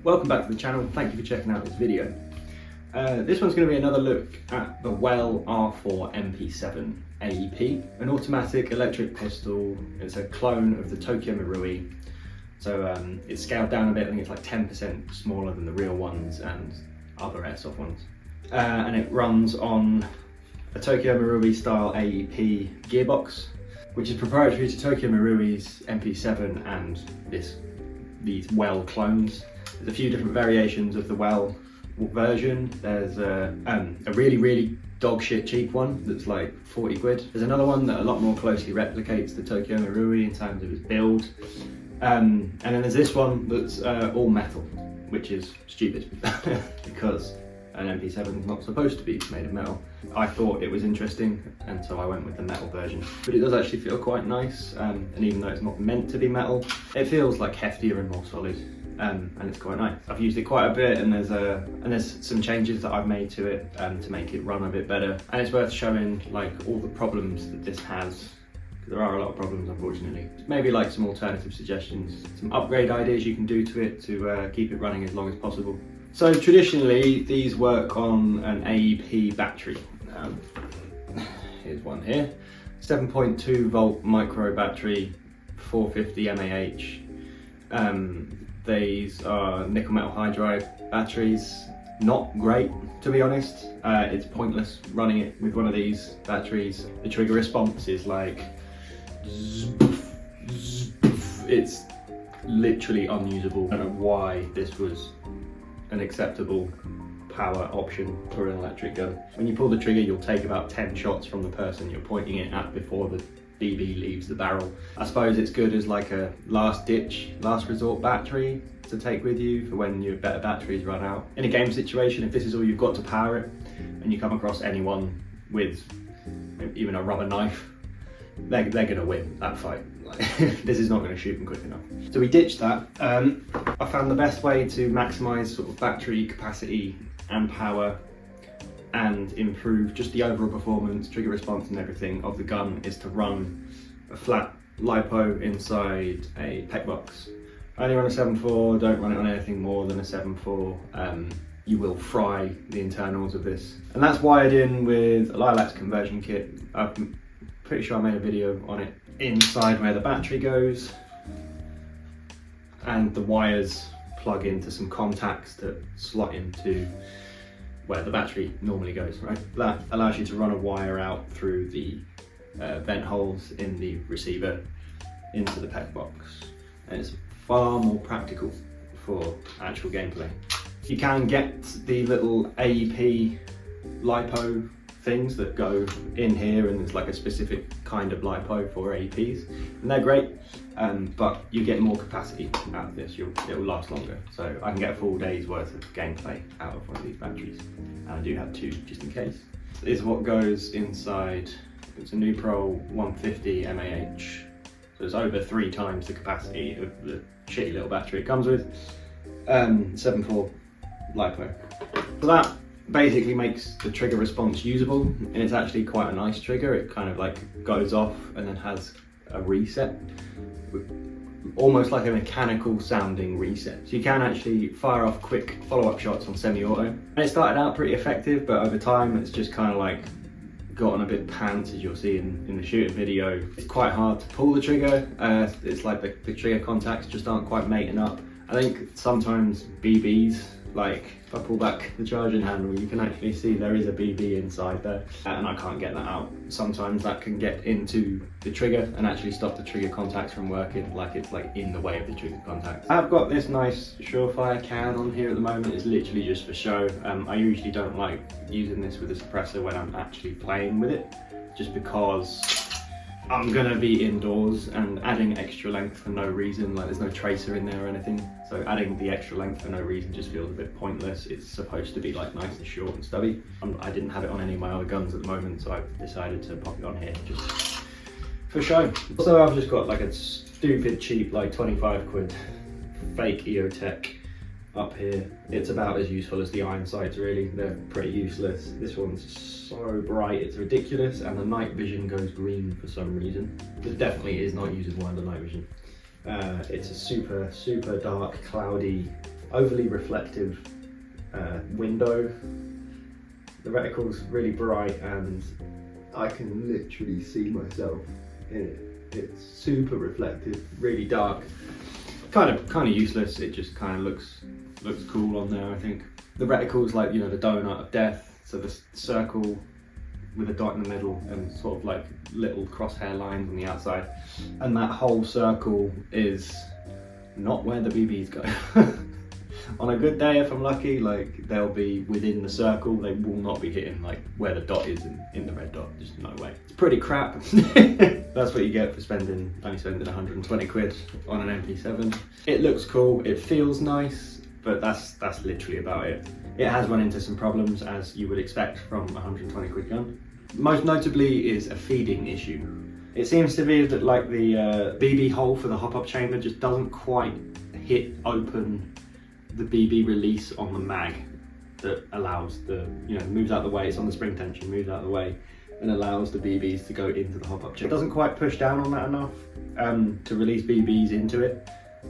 Welcome back to the channel, thank you for checking out this video. This one's going to be another look at the WELL R4 MP7 AEP, an automatic electric pistol. It's a clone of the Tokyo Marui, so it's scaled down a bit. I think it's like 10% smaller than the real ones and other Airsoft ones. And it runs on a Tokyo Marui style AEP gearbox, which is proprietary to Tokyo Marui's MP7 and these WELL clones. There's a few different variations of the WELL version. There's a really dog shit cheap one that's like 40 quid. There's another one that a lot more closely replicates the Tokyo Marui in terms of its build. And then there's this one that's all metal, which is stupid because an MP7 is not supposed to be made of metal. I thought it was interesting, and so I went with the metal version. But it does actually feel quite nice, and even though it's not meant to be metal, it feels like heftier and more solid. And it's quite nice. I've used it quite a bit, and there's some changes that I've made to it to make it run a bit better. And it's worth showing like all the problems that this has, because there are a lot of problems, unfortunately. Maybe like some alternative suggestions, some upgrade ideas you can do to it to keep it running as long as possible. So traditionally, these work on an AEP battery. Here's one here, 7.2 volt micro battery, 450 mAh. These are nickel metal hydride batteries. Not great, to be honest. It's pointless running it with one of these batteries. The trigger response is like, it's literally unusable. I don't know why this was an acceptable power option for an electric gun. When you pull the trigger, you'll take about 10 shots from the person you're pointing it at before the BB leaves the barrel. I suppose it's good as like a last resort battery to take with you for when your better batteries run out. In a game situation, if this is all you've got to power it, and you come across anyone with even a rubber knife, they're gonna win that fight. This is not gonna shoot them quick enough. So we ditched that. I found the best way to maximize sort of battery capacity and power and improve just the overall performance, trigger response and everything of the gun is to run a flat Lipo inside a PEQ box. I only run a 7.4, don't run it on anything more than a 7.4. You will fry the internals of this. And that's wired in with a Lilac conversion kit. I'm pretty sure I made a video on it. Inside where the battery goes, and the wires plug into some contacts that slot into where the battery normally goes, right? That allows you to run a wire out through the vent holes in the receiver into the PEQ box. And it's far more practical for actual gameplay. You can get the little AEP Lipo things that go in here, and there's like a specific kind of Lipo for AEPs, and they're great, but you get more capacity out of this. It will last longer, so I can get a full day's worth of gameplay out of one of these batteries, and I do have two just in case. This is what goes inside. It's a Nupro 150 mAh, so it's over 3 times the capacity of the shitty little battery it comes with. 7.4 Lipo. So that basically makes the trigger response usable, and it's actually quite a nice trigger. It kind of like goes off and then has a reset, almost like a mechanical sounding reset. So you can actually fire off quick follow-up shots on semi-auto. And it started out pretty effective, but over time it's just kind of like gotten a bit pants, as you'll see in the shooting video. It's quite hard to pull the trigger. It's like the trigger contacts just aren't quite mating up. I think sometimes BBs, like if I pull back the charging handle, you can actually see there is a BB inside there, and I can't get that out. Sometimes that can get into the trigger and actually stop the trigger contacts from working, like it's like in the way of the trigger contacts. I've got this nice Surefire can on here at the moment. It's literally just for show. I usually don't like using this with a suppressor when I'm actually playing with it, just because I'm gonna be indoors, and adding extra length for no reason, like there's no tracer in there or anything, so adding the extra length for no reason just feels a bit pointless. It's supposed to be like nice and short and stubby. I didn't have it on any of my other guns at the moment, so I've decided to pop it on here just for show. Also, I've just got like a stupid cheap like 25 quid fake EOTech up here. It's about as useful as the iron sights, really. They're pretty useless. This one's so bright, it's ridiculous, and the night vision goes green for some reason. It definitely is not usable under night vision. It's a super dark, cloudy overly reflective window. The reticle's really bright and I can literally see myself in it. It's super reflective, really dark. Kind of useless. It just kind of looks cool on there, I think. The reticle's like, you know, the donut of death. So the circle with a dot in the middle and sort of like little crosshair lines on the outside. And that whole circle is not where the BBs go. On a good day, if I'm lucky, like they'll be within the circle. They will not be hitting like where the dot is in the red dot. Just no way. It's pretty crap. That's what you get for only spending 120 quid on an MP7. It looks cool. It feels nice, but that's literally about it. It has run into some problems, as you would expect from a 120 quid gun. Most notably is a feeding issue. It seems to be that like the BB hole for the hop-up chamber just doesn't quite hit open the BB release on the mag that allows the, you know, moves out the way. It's on the spring tension, moves out the way and allows the BBs to go into the hop-up chamber. It doesn't quite push down on that enough to release BBs into it,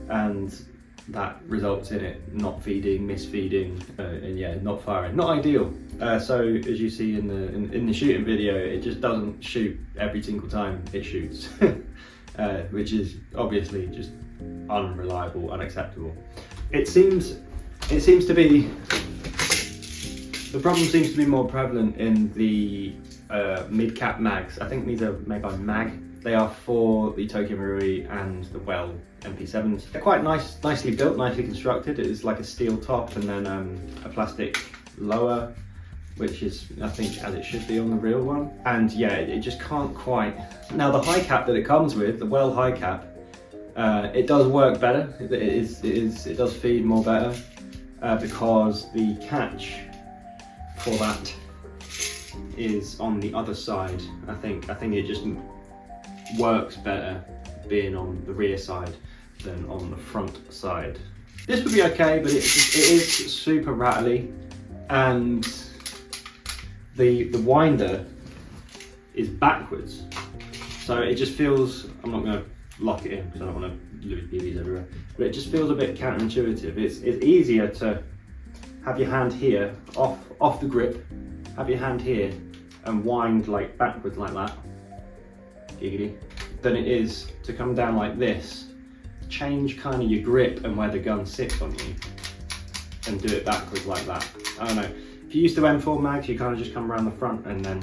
and that results in it not feeding, misfeeding, and yeah, not firing. Not ideal. So as you see in the shooting video, it just doesn't shoot every single time it shoots, which is obviously just unreliable, unacceptable. It seems to be, the problem seems to be more prevalent in the mid-cap mags. I think these are made by Mag. They are for the Tokyo Marui and the WELL MP7s. They're quite nicely built, nicely constructed. It is like a steel top and then a plastic lower, which is, I think, as it should be on the real one. And yeah, it just can't quite. Now the high cap that it comes with, the WELL high cap, it does work better. It does feed more better because the catch for that is on the other side. I think it just works better being on the rear side than on the front side. This would be okay, but it is super rattly, and the winder is backwards, so it just feels, I'm not going to lock it in because I don't want to lose BBs everywhere, but it just feels a bit counterintuitive. It's easier to have your hand here off the grip, have your hand here and wind like backwards like that, giggity, than it is to come down like this, change kind of your grip and where the gun sits on you, and do it backwards like that. I don't know. If you're used to M4 mags, you kind of just come around the front and then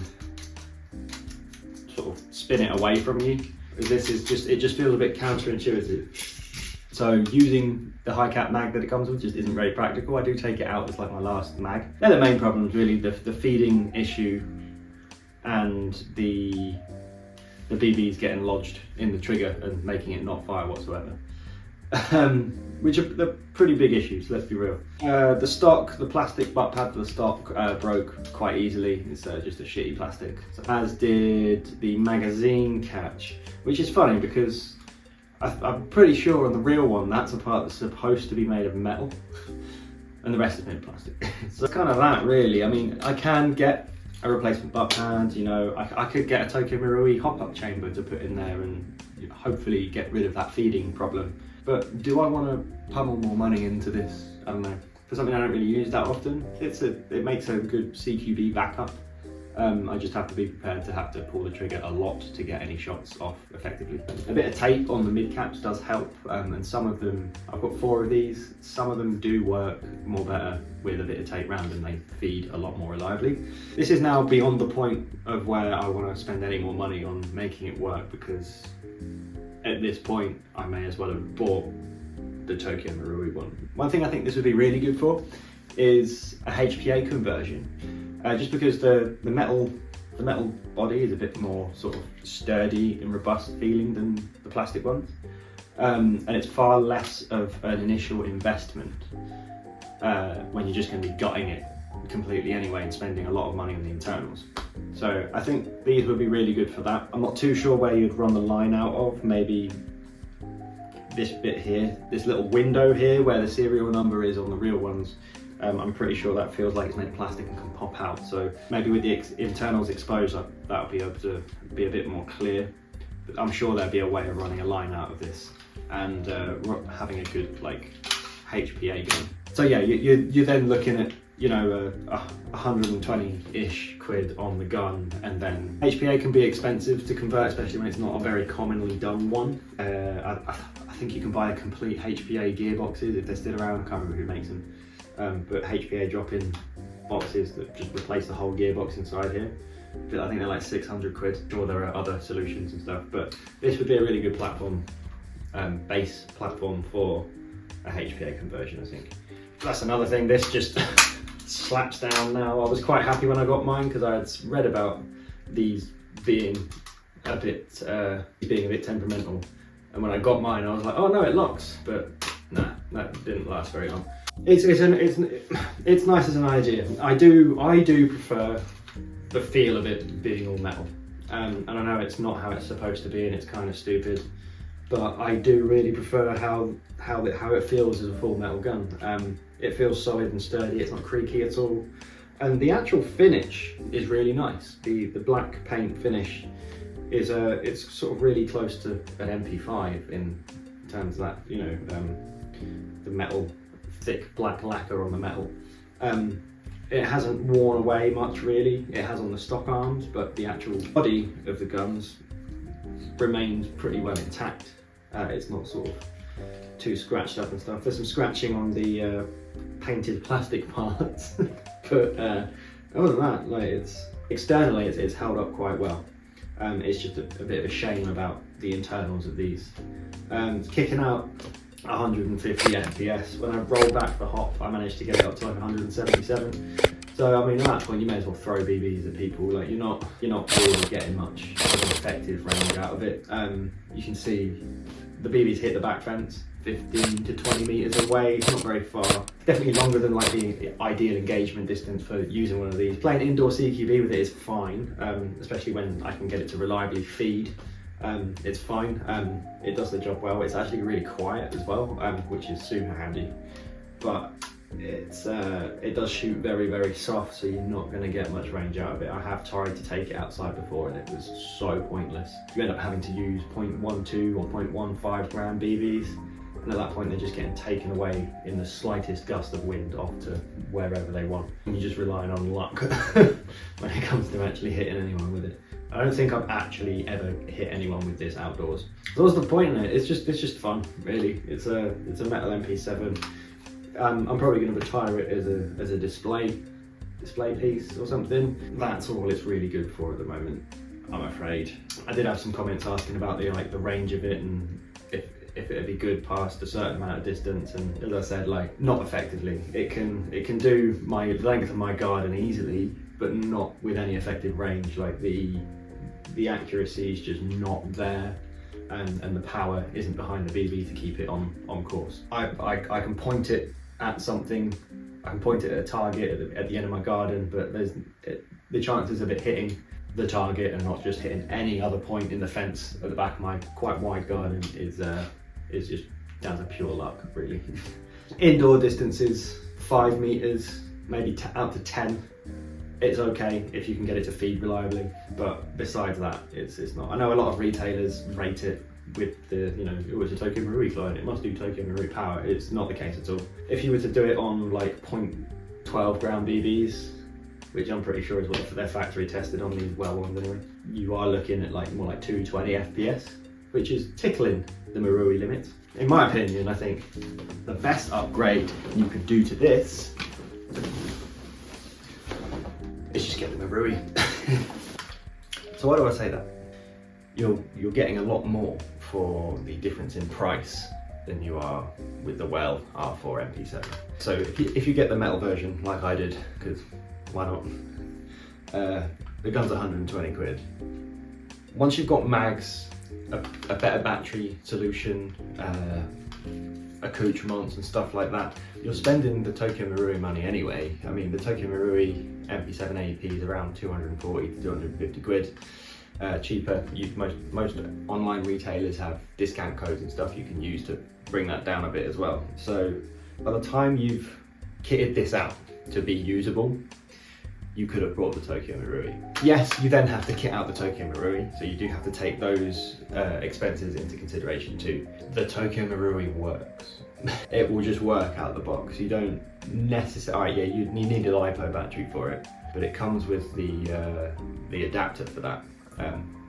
sort of spin it away from you. This is just, it just feels a bit counterintuitive. So using the high cap mag that it comes with just isn't very practical. I do take it out as like my last mag. They're the main problems really, the feeding issue and the BBs getting lodged in the trigger and making it not fire whatsoever. Which are the pretty big issues, let's be real. The plastic butt pad for the stock broke quite easily. It's just a shitty plastic. So, as did the magazine catch, which is funny because I'm pretty sure on the real one that's a part that's supposed to be made of metal and the rest is made of plastic. So kind of that really. I mean, I can get a replacement butt pad, you know, I could get a Tokyo Marui hop-up chamber to put in there and hopefully get rid of that feeding problem. But do I want to pummel more money into this? I don't know. For something I don't really use that often, it makes a good CQB backup. I just have to be prepared to have to pull the trigger a lot to get any shots off effectively. A bit of tape on the mid caps does help, and some of them, I've got 4 of these, some of them do work more better with a bit of tape round and they feed a lot more reliably. This is now beyond the point of where I want to spend any more money on making it work, because at this point I may as well have bought the Tokyo Marui one. One thing I think this would be really good for is a HPA conversion. Just because the metal body is a bit more sort of sturdy and robust feeling than the plastic ones, and it's far less of an initial investment when you're just going to be gutting it completely anyway and spending a lot of money on the internals. So I think these would be really good for that. I'm not too sure where you'd run the line out of. Maybe this bit here, this little window here where the serial number is on the real ones. I'm pretty sure that feels like it's made of plastic and can pop out, so maybe with the internals exposed that'll be able to be a bit more clear. But I'm sure there'll be a way of running a line out of this and having a good like HPA gun. So yeah, you're then looking at, you know, 120-ish quid on the gun, and then HPA can be expensive to convert, especially when it's not a very commonly done one. I think you can buy a complete HPA gearboxes if they're still around. I can't remember who makes them, but HPA drop-in boxes that just replace the whole gearbox inside here. But I think they're like 600 quid. Sure, there are other solutions and stuff, but this would be a really good platform, base platform for a HPA conversion, I think. That's another thing. This just slaps down now. I was quite happy when I got mine because I had read about these being a bit temperamental, and when I got mine I was like, oh no, it locks, but nah, that didn't last very long. It's nice as an idea. I do prefer the feel of it being all metal, and I know it's not how it's supposed to be and it's kind of stupid, but I do really prefer how it feels as a full metal gun. It feels solid and sturdy, it's not creaky at all, and the actual finish is really nice. The black paint finish is it's sort of really close to an MP5 in terms of that, you know, the metal, thick black lacquer on the metal. It hasn't worn away much really. It has on the stock arms, but the actual body of the guns remains pretty well intact. It's not sort of too scratched up and stuff. There's some scratching on the painted plastic parts, but other than that, like, externally it's held up quite well. It's just a bit of a shame about the internals of these. Kicking out 150 FPS. When I rolled back the hop, I managed to get it up to like 177. So I mean, at that point, you may as well throw BBs at people. Like, you're not really getting much of an effective range out of it. You can see the BBs hit the back fence 15 to 20 meters away. It's not very far. Definitely longer than like the ideal engagement distance for using one of these. Playing indoor CQB with it is fine, especially when I can get it to reliably feed. It's fine. It does the job well. It's actually really quiet as well, which is super handy. But it does shoot very, very soft, so you're not going to get much range out of it. I have tried to take it outside before and it was so pointless. You end up having to use 0.12 or 0.15 gram BBs, and at that point they're just getting taken away in the slightest gust of wind off to wherever they want. And you're just relying on luck when it comes to actually hitting anyone with it. I don't think I've actually ever hit anyone with this outdoors. So what's the point in it? It's just fun, really. It's a metal MP7. I'm probably going to retire it as a display piece or something. That's all it's really good for at the moment, I'm afraid. I did have some comments asking about the range of it and if it'd be good past a certain amount of distance, and as I said, like, not effectively. It can do my length of my garden easily, but not with any effective range. Like, the accuracy is just not there, and the power isn't behind the BB to keep it on course. I can point it at something, I can point it at a target at the end of my garden, but the chances of it hitting the target and not just hitting any other point in the fence at the back of my quite wide garden is just down to pure luck, really. Indoor distances, 5 meters, maybe out to 10. It's okay if you can get it to feed reliably, but besides that, it's not. I know a lot of retailers rate it with the, you know, it was a Tokyo Marui client, it must do Tokyo Marui power. It's not the case at all. If you were to do it on like 0.12 gram BBs, which I'm pretty sure is what they're factory tested on these WELL ones anyway, you are looking at like more like 220 FPS, which is tickling the Marui limit. In my opinion, I think the best upgrade you could do to this is just get the Marui. So why do I say that? You're getting a lot more for the difference in price than you are with the WELL R4 MP7. So if you get the metal version like I did, because why not? The gun's 120 quid. Once you've got mags, a better battery solution, accoutrements and stuff like that, you're spending the Tokyo Marui money anyway. I mean, the Tokyo Marui MP7 AEP is around 240 to 250 quid. Cheaper. Most online retailers have discount codes and stuff you can use to bring that down a bit as well. So by the time you've kitted this out to be usable, you could have brought the Tokyo Marui. Yes, you then have to kit out the Tokyo Marui, so you do have to take those expenses into consideration too. The Tokyo Marui works it will just work out of the box. You don't necessarily, yeah, you need a Lipo battery for it, but it comes with the adapter for that.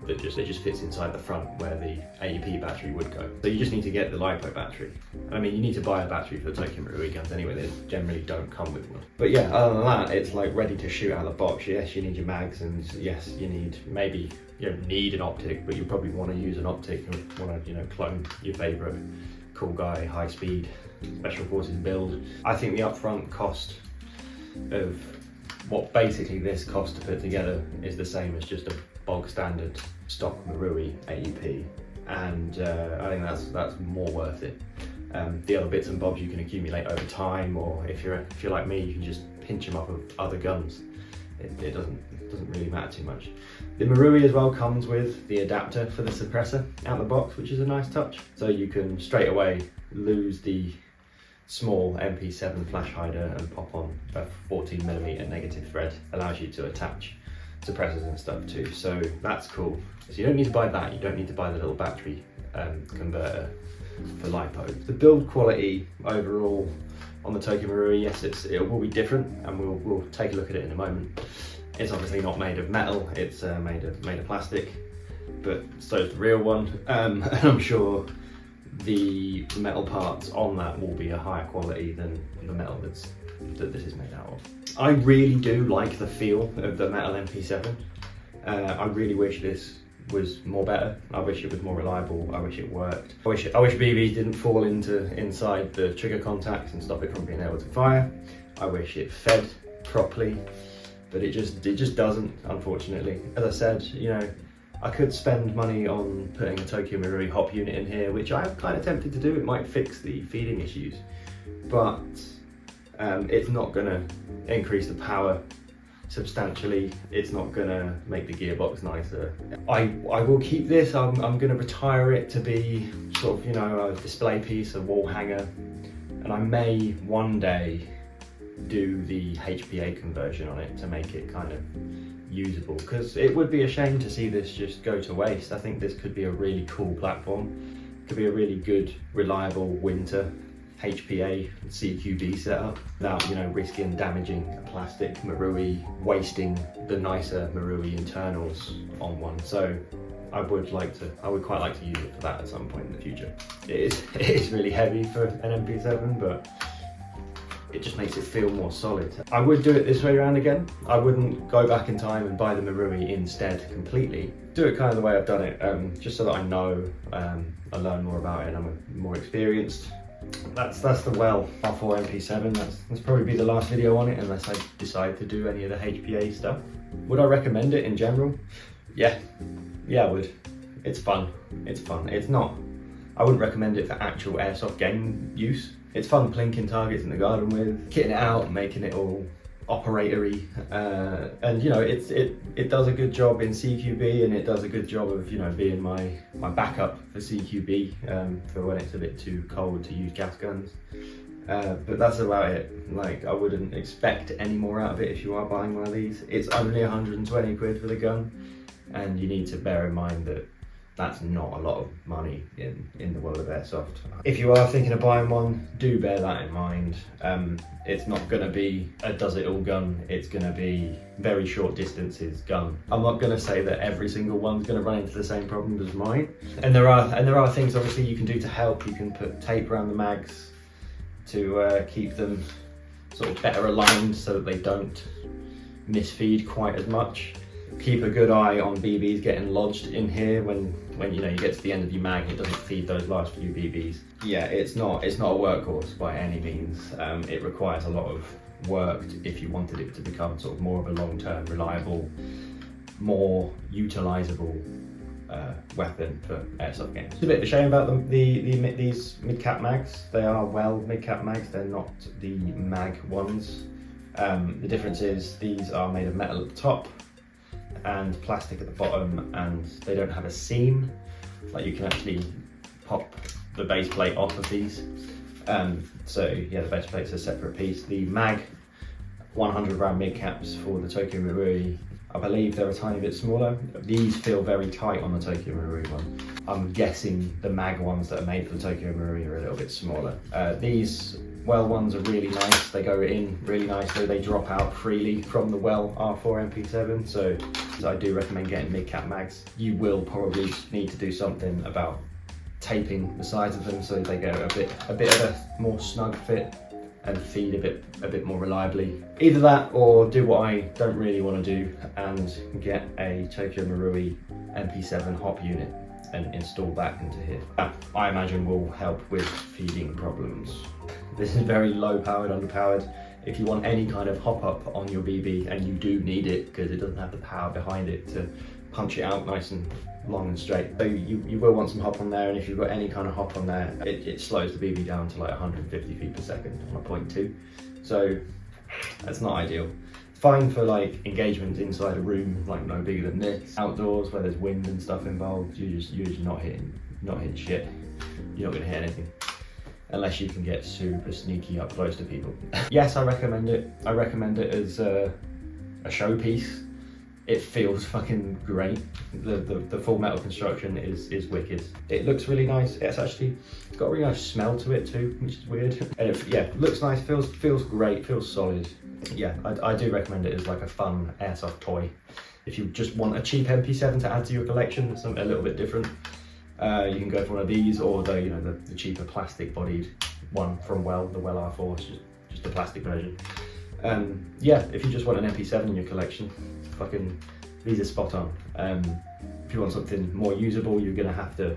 It just fits inside the front where the AEP battery would go. So you just need to get the Lipo battery. I mean, you need to buy a battery for the Tokyo Marui guns anyway, they generally don't come with one. But yeah, other than that, it's like ready to shoot out of the box. Yes, you need your mags, and yes, you don't need an optic, but you probably want to use an optic or want to, clone your favourite cool guy, high speed, special forces build. I think the upfront cost of what basically this costs to put together is the same as just a bog standard stock Marui AEP, and I think that's more worth it. The other bits and bobs you can accumulate over time, or if you're like me, you can just pinch them off of other guns. It doesn't really matter too much. The Marui as well comes with the adapter for the suppressor out of the box, which is a nice touch. So you can straight away lose the small MP7 flash hider and pop on a 14mm negative thread. Allows you to attach suppressors and stuff too, so that's cool. So you don't need to buy that, you don't need to buy the little battery converter for Lipo. The build quality overall on the Tokyo Marui, yes, it will be different, and we'll take a look at it in a moment. It's obviously not made of metal, it's made of plastic, but so is the real one, and I'm sure the metal parts on that will be a higher quality than the metal that this is made out of. I really do like the feel of the metal MP7. I really wish this was more better. I wish it was more reliable. I wish it worked. I wish BBs didn't fall inside the trigger contacts and stop it from being able to fire. I wish it fed properly, but it just doesn't, unfortunately. As I said, I could spend money on putting a Tokyo Marui hop unit in here, which I'm kind of tempted to do. It might fix the feeding issues, but it's not going to increase the power substantially. It's not going to make the gearbox nicer. I will keep this. I'm going to retire it to be sort of, a display piece, a wall hanger, and I may one day do the HPA conversion on it to make it kind of usable, because it would be a shame to see this just go to waste. I think this could be a really cool platform. Could be a really good, reliable winter HPA CQB setup without, risking damaging a plastic Marui, wasting the nicer Marui internals on one. So I would quite like to use it for that at some point in the future. It is really heavy for an MP7, but it just makes it feel more solid. I would do it this way around again. I wouldn't go back in time and buy the Marui instead completely. Do it kind of the way I've done it, just so that I know, I learn more about it and I'm more experienced. That's the WELL R4 MP7. That's probably be the last video on it, unless I decide to do any of the HPA stuff. Would I recommend it in general? Yeah, I would. It's fun. It's not, I wouldn't recommend it for actual airsoft game use. It's fun plinking targets in the garden with, kitting it out and making it all operatory, and it does a good job in CQB, and it does a good job of being my backup for CQB for when it's a bit too cold to use gas guns. But that's about it. Like, I wouldn't expect any more out of it if you are buying one of these. It's only 120 quid for the gun, and you need to bear in mind that that's not a lot of money in the world of airsoft. If you are thinking of buying one, do bear that in mind. It's not going to be a does-it-all gun. It's going to be very short distances gun. I'm not going to say that every single one's going to run into the same problems as mine. And there are things obviously you can do to help. You can put tape around the mags to keep them sort of better aligned so that they don't misfeed quite as much. Keep a good eye on BBs getting lodged in here when you get to the end of your mag and it doesn't feed those last few BBs. Yeah, it's not a workhorse by any means. It requires a lot of work if you wanted it to become sort of more of a long-term, reliable, more utilisable weapon for airsoft games. It's a bit of a shame about these mid-cap mags. They are WELL mid-cap mags. They're not the mag ones. The difference is these are made of metal at the top and plastic at the bottom, and they don't have a seam. Like, you can actually pop the base plate off of these. So yeah, the base plate's a separate piece. The mag 100 round mid caps for the Tokyo Marui I believe they're a tiny bit smaller. These feel very tight on the Tokyo Marui one. I'm guessing the mag ones that are made for the Tokyo Marui are a little bit smaller. These WELL ones are really nice. They go in really nicely. They drop out freely from the WELL R4 MP7. So I do recommend getting mid-cap mags. You will probably need to do something about taping the sides of them so they get a bit of a more snug fit and feed a bit more reliably. Either that or do what I don't really want to do and get a Tokyo Marui MP7 hop unit and install that into here. That, I imagine, will help with feeding problems. This is very low powered, underpowered. If you want any kind of hop up on your BB, and you do need it because it doesn't have the power behind it to punch it out nice and long and straight. So you will want some hop on there, and if you've got any kind of hop on there, it slows the BB down to like 150 feet per second on a 0.2. So that's not ideal. Fine for like engagement inside a room, like no bigger than this. Outdoors where there's wind and stuff involved, you're just not hitting shit. You're not gonna hit anything. Unless you can get super sneaky up close to people. Yes, I recommend it. I recommend it as a showpiece. It feels fucking great. The full metal construction is wicked. It looks really nice. It's got a really nice smell to it too, which is weird. And it looks nice, feels great, feels solid. Yeah, I do recommend it as like a fun airsoft toy. If you just want a cheap MP7 to add to your collection, something a little bit different, you can go for one of these, or the cheaper plastic bodied one from WELL, the WELL R4, just the plastic version. Yeah, if you just want an MP7 in your collection, these are spot on. If you want something more usable, you're gonna have to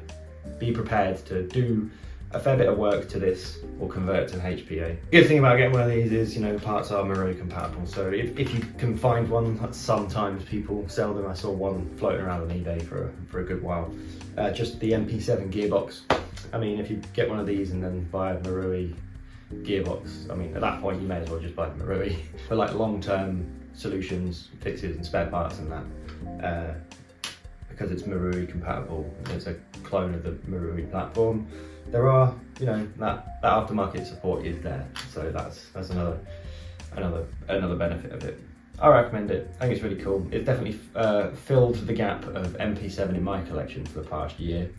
be prepared to do a fair bit of work to this or convert it to an HPA. Good thing about getting one of these is, the parts are Marui compatible. So if you can find one, sometimes people sell them. I saw one floating around on eBay for a good while. Just the MP7 gearbox. I mean, if you get one of these and then buy a Marui gearbox, I mean, at that point you may as well just buy the Marui. For like long-term solutions, fixes and spare parts and that, because it's Marui compatible, it's a clone of the Marui platform, there are, that aftermarket support is there. So that's another benefit of it. I recommend it. I think it's really cool. It's definitely filled the gap of MP7 in my collection for the past year.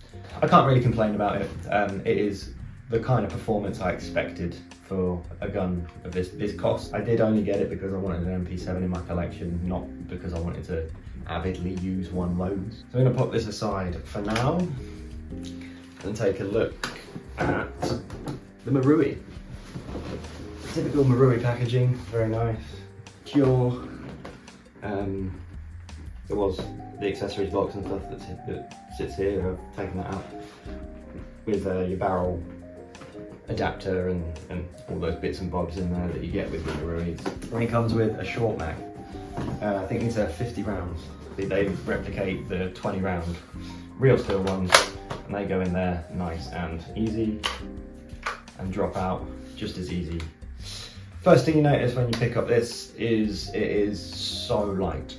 I can't really complain about it. It is the kind of performance I expected for a gun of this cost. I did only get it because I wanted an MP7 in my collection, not because I wanted to avidly use one loads. So I'm going to pop this aside for now and take a look at the Marui. Typical Marui packaging, very nice, pure. There was the accessories box and stuff that sits here. I've taken that out with your barrel adapter and all those bits and bobs in there that you get with the Marui. And it comes with a short mag. I think these are 50 rounds. They replicate the 20 round real steel ones, and they go in there nice and easy and drop out just as easy. First thing you notice when you pick up this is it is so light.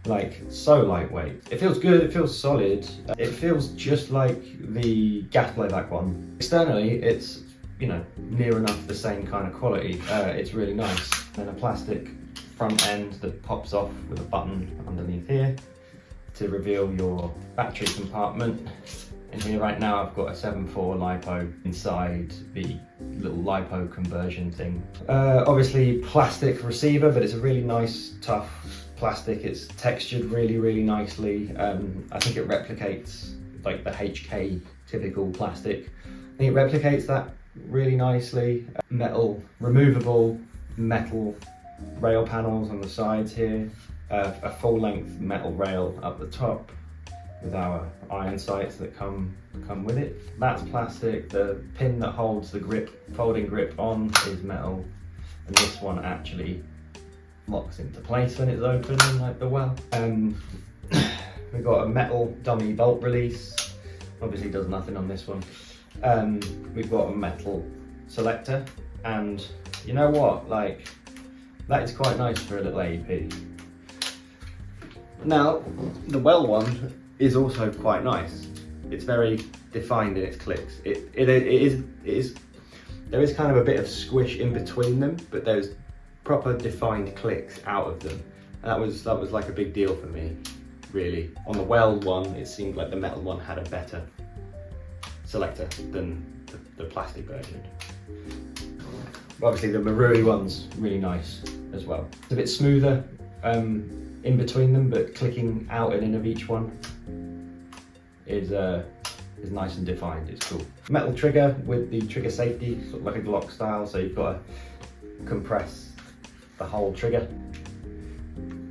Like, so lightweight. It feels good, it feels solid. It feels just like the gas blowback one. Externally, it's, near enough the same kind of quality. It's really nice. Then a plastic front end that pops off with a button underneath here to reveal your battery compartment. In here right now I've got a 7.4 Lipo inside the little Lipo conversion thing. Obviously plastic receiver, but it's a really nice, tough plastic. It's textured really, really nicely. I think it replicates like the HK typical plastic. I think it replicates that really nicely. Removable metal rail panels on the sides here. A full length metal rail up the top with our iron sights that come with it. That's plastic. The pin that holds the folding grip on is metal, and this one actually locks into place when it's open, like the WELL. We've got a metal dummy bolt release. Obviously does nothing on this one. We've got a metal selector, and you know what? Like, that is quite nice for a little AEP. Now, the WELL one is also quite nice. It's very defined in its clicks. There is kind of a bit of squish in between them, but there's proper defined clicks out of them. And that was like a big deal for me, really. On the WELL one, it seemed like the metal one had a better selector than the plastic version. Obviously the Marui one's really nice as well. It's a bit smoother in between them, but clicking out and in of each one is nice and defined. It's cool. Metal trigger with the trigger safety, sort of like a Glock style, so you've got to compress the whole trigger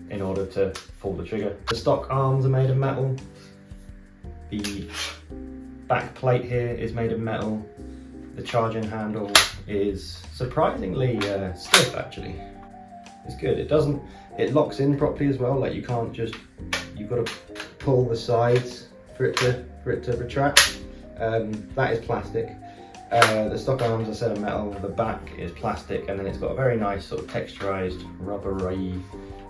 in order to pull the trigger. The stock arms are made of metal. The back plate here is made of metal. The charging handle is surprisingly stiff, actually. It's good. It locks in properly as well. Like, you can't just, you've got to pull the sides for it to retract. That is plastic. The stock arms are set of metal. The back is plastic, and then it's got a very nice sort of texturized rubbery.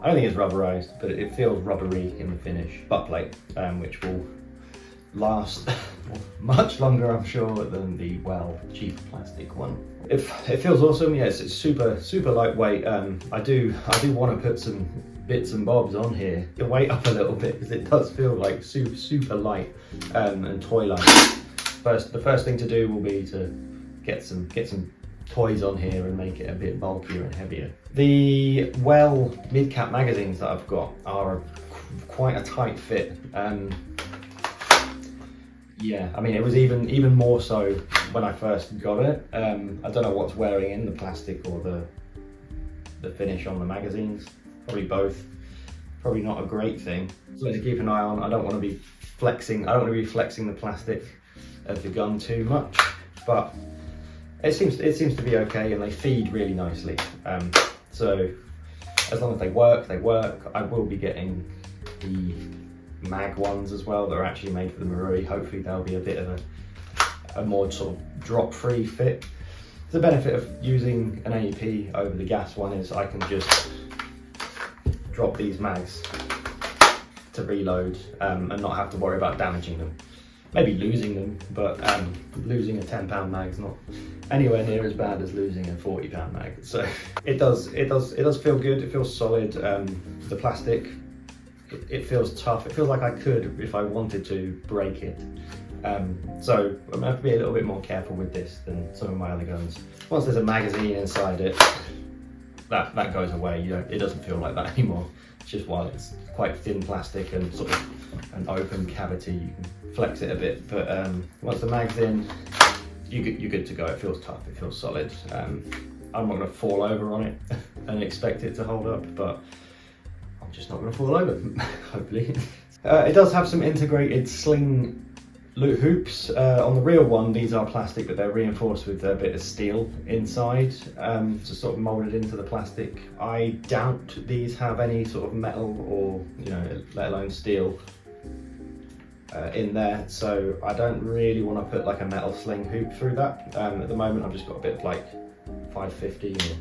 I don't think it's rubberized, but it feels rubbery in the finish. Butt plate, which will last much longer, I'm sure, than the WELL cheap plastic one. It feels awesome. Yes, it's super lightweight. I do want to put some bits and bobs on here to weight up a little bit, because it does feel like super light and toy-like. The first thing to do will be to get some toys on here and make it a bit bulkier and heavier. The WELL mid-cap magazines that I've got are quite a tight fit. Yeah, I mean, it was even more so when I first got it. I don't know what's wearing in, the plastic or the finish on the magazines. Probably both. Probably not a great thing. So to keep an eye on. I don't want to be flexing the plastic of the gun too much, but it seems to be okay, and they feed really nicely. So as long as they work. I will be getting the mag ones as well that are actually made for the Marui. Hopefully they'll be a bit of a more sort of drop-free fit. The benefit of using an AEP over the gas one is I can just drop these mags to reload and not have to worry about damaging them. Maybe losing them, but losing a £10 mag is not anywhere near as bad as losing a £40 mag. So it does feel good. It feels solid. The plastic, it feels tough. It feels like I could, if I wanted to, break it. So I'm gonna have to be a little bit more careful with this than some of my other guns. Once there's a magazine inside it, that goes away. It doesn't feel like that anymore. It's just, while it's quite thin plastic and sort of an open cavity, you can flex it a bit. But once the mag's in, you're good to go. It feels tough. It feels solid. I'm not going to fall over on it and expect it to hold up, but I'm just not going to fall over, hopefully. It does have some integrated sling loop hoops. On the real one, these are plastic, but they're reinforced with a bit of steel inside, to sort of molded into the plastic. I doubt these have any sort of metal or, let alone steel in there, so I don't really want to put like a metal sling hoop through that. At the moment I've just got a bit of like 550 or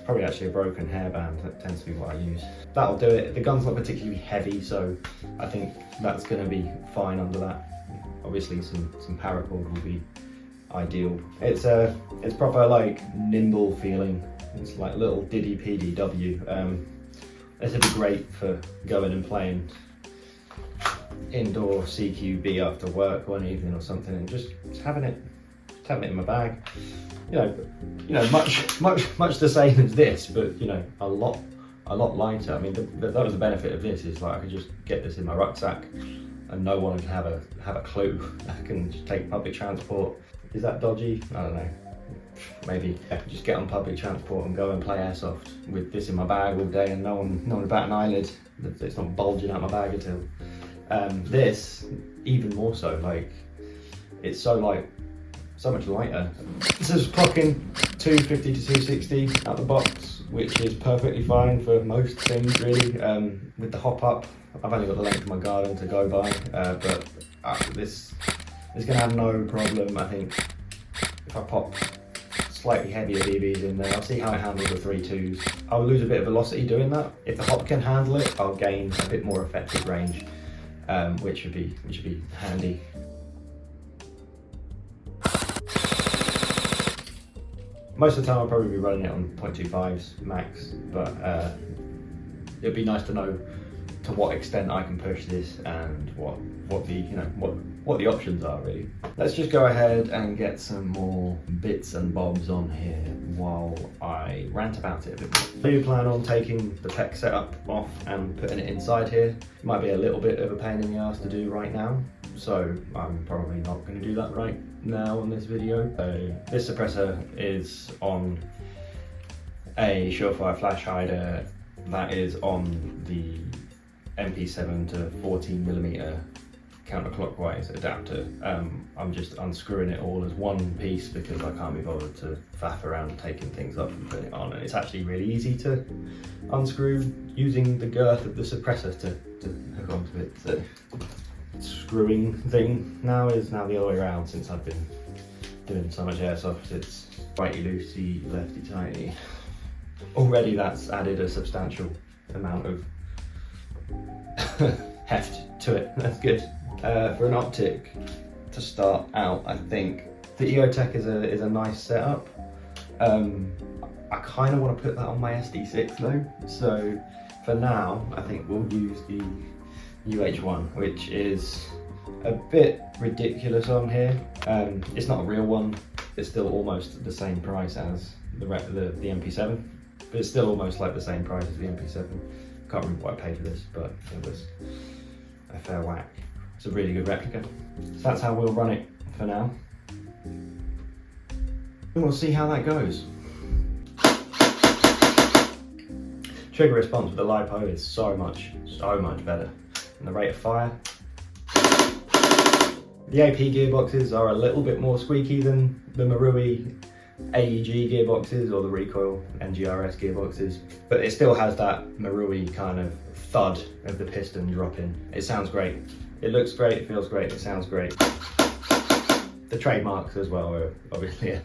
probably actually a broken hairband. That tends to be what I use. That'll do it. The gun's not particularly heavy, so I think that's going to be fine under that. Obviously some paracord will be ideal. It's proper like nimble feeling. It's like a little Diddy PDW. This would be great for going and playing indoor CQB after work one evening or something, and just having it in my bag. Much the same as this, but a lot lighter. I mean, that was the benefit of this, is like I could just get this in my rucksack and no one can have a clue. I can just take public transport. Is that dodgy? I don't know. Maybe I could just get on public transport and go and play Airsoft with this in my bag all day, and no one about an eyelid. It's not bulging out my bag at all. This, even more so, like, it's so light, so much lighter. This is clocking 250 to 260 out the box, which is perfectly fine for most things, really. With the hop up, I've only got the length of my garden to go by, but this is going to have no problem. I think if I pop slightly heavier BBs in there, I'll see how it handles the 3.2s. I'll lose a bit of velocity doing that. If the hop can handle it, I'll gain a bit more effective range, which would be handy. Most of the time I'll probably be running it on 0.25s max, but it'd be nice to know to what extent I can push this and what the options are really. Let's just go ahead and get some more bits and bobs on here while I rant about it a bit more. I do plan on taking the PEQ setup off and putting it inside here. It might be a little bit of a pain in the ass to do right now, so I'm probably not going to do that right now on this video. So this suppressor is on a Surefire flash hider that is on the MP7 to 14mm counterclockwise adapter. I'm just unscrewing it all as one piece because I can't be bothered to faff around taking things up and putting it on, and it's actually really easy to unscrew using the girth of the suppressor to hook onto it. So screwing thing now is the other way around since I've been doing so much airsoft. It's righty loosey, lefty tighty. Already that's added a substantial amount of heft to it. That's good. For an optic to start out, I think the EOTech is a nice setup. I kind of want to put that on my SD6 though, so for now I think we'll use the UH1, which is a bit ridiculous on here. It's not a real one. It's still almost the same price as the MP7, but it's still almost like the same price as the MP7. Can't remember what I paid for this, but it was a fair whack. It's a really good replica. So that's how we'll run it for now. And we'll see how that goes. Trigger response with the Lipo is so much better. And the rate of fire. The AP gearboxes are a little bit more squeaky than the Marui AEG gearboxes or the Recoil NGRS gearboxes, but it still has that Marui kind of thud of the piston dropping. It sounds great. It looks great, it feels great, it sounds great. The trademarks as well are obviously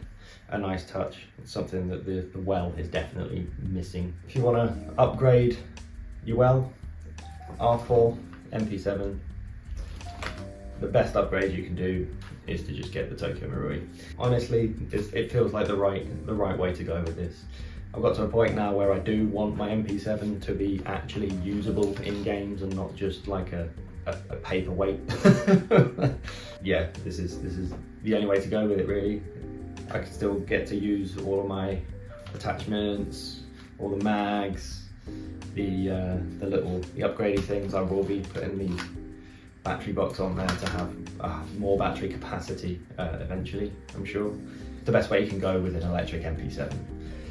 a nice touch. It's something that the WELL is definitely missing. If you want to upgrade your WELL R4 MP7, the best upgrade you can do is to just get the Tokyo Marui. Honestly, it feels like the right way to go with this. I've got to a point now where I do want my MP7 to be actually usable in games and not just like a paperweight. Yeah, this is the only way to go with it really. I can still get to use all of my attachments, all the mags, the upgrading things. I will be putting the battery box on there to have more battery capacity eventually, I'm sure. It's the best way you can go with an electric MP7.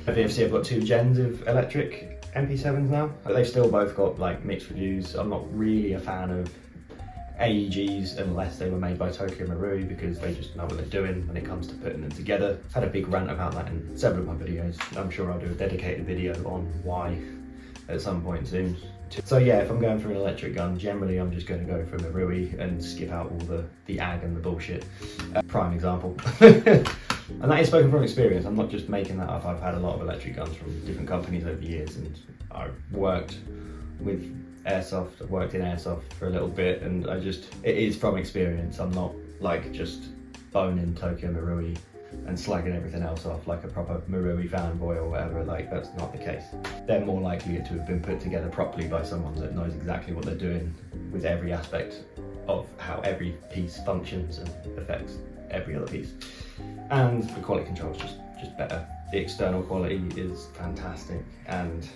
At VFC I've got 2 gens of electric MP7s now, but they've still both got like mixed reviews. I'm not really a fan of AEGs unless they were made by Tokyo Marui because they just know what they're doing when it comes to putting them together. I've had a big rant about that in several of my videos. I'm sure I'll do a dedicated video on why at some point soon. So yeah, if I'm going for an electric gun, generally I'm just going to go for Marui and skip out all the ag and the bullshit. Prime example. And that is spoken from experience. I'm not just making that up. I've had a lot of electric guns from different companies over the years, and I've worked with Airsoft. I've worked in Airsoft for a little bit, and it is from experience. I'm not like just boning Tokyo Marui and slagging everything else off like a proper Marui fanboy or whatever. Like, that's not the case. They're more likely to have been put together properly by someone that knows exactly what they're doing with every aspect of how every piece functions and affects every other piece. And the quality control is just better. The external quality is fantastic, and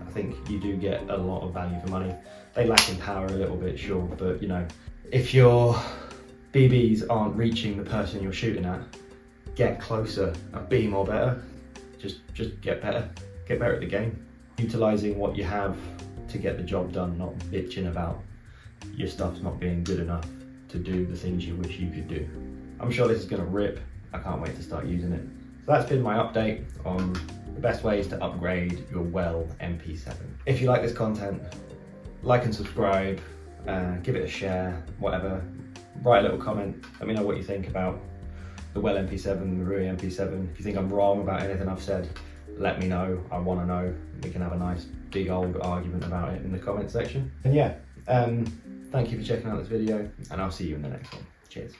I think you do get a lot of value for money. They lack in power a little bit, sure, but you know, if your BBs aren't reaching the person you're shooting at, get closer and be more better. Just get better. Get better at the game. Utilising what you have to get the job done, not bitching about your stuff's not being good enough to do the things you wish you could do. I'm sure this is going to rip. I can't wait to start using it. So that's been my update on the best ways to upgrade your WELL MP7. If you like this content, like and subscribe, give it a share, whatever. Write a little comment, let me know what you think about the WELL MP7, the Marui MP7. If you think I'm wrong about anything I've said, let me know. I want to know. We can have a nice big old argument about it in the comment section. And yeah, thank you for checking out this video, and I'll see you in the next one. Cheers.